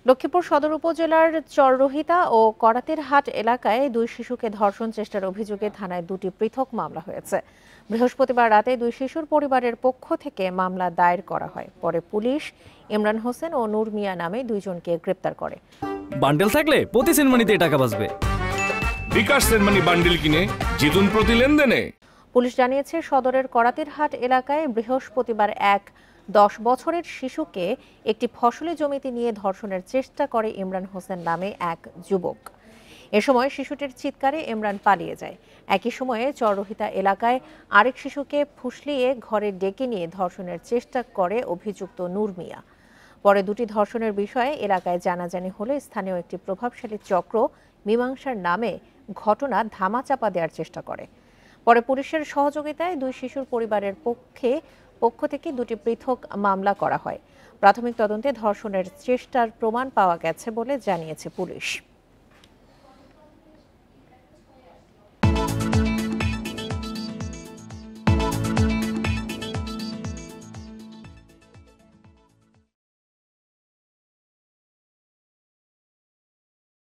লক্ষ্মীপুর সদর উপজেলার চররহিতা ও করাতের হাট এলাকায় দুই শিশুকে ধর্ষণ চেষ্টার অভিযোগে থানায় দুটি পৃথক মামলা হয়েছে। বৃহস্পতিবার রাতে দুই শিশুর পরিবারের পক্ষ থেকে মামলা দায়ের করা হয়। পরে পুলিশ ইমরান হোসেন ও নূর মিয়া নামে দুইজনকে গ্রেপ্তার করে। বান্ডেল থাকলে প্রতি সেনমানিতে টাকা বাঁচবে। বিকাশ সেনমানি বান্ডেল কিনে জিতুন প্রতি লেনদেনে। পুলিশ জানিয়েছে, সদরের করাতের হাট এলাকায় বৃহস্পতিবার এক 10 বছরের শিশুকে একটি ফসলি জমিতে নিয়ে ধর্ষণের চেষ্টা করে ইমরান হোসেন নামে এক যুবক। এ সময় শিশুটির চিৎকারে ইমরান পালিয়ে যায়। একই সময়ে চররহিতা এলাকায় আরেক শিশুকে ফুসলিয়ে ঘরে ডেকে নিয়ে ধর্ষণের চেষ্টা করে অভিযুক্ত নূর মিয়া। পরে দুটি ধর্ষণের বিষয়ে এলাকায় জানাজানি হলে স্থানীয় একটি প্রভাবশালী চক্র মীমাংসার নামে ঘটনা ধামাচাপা দেওয়ার চেষ্টা করে। পরে পুলিশের সহযোগিতায় দুই শিশুর পরিবারের পক্ষ থেকে দুটি পৃথক মামলা করা হয়। প্রাথমিক তদন্তে ধর্ষণের চেষ্টার প্রমাণ পাওয়া গেছে বলে জানিয়েছে পুলিশ।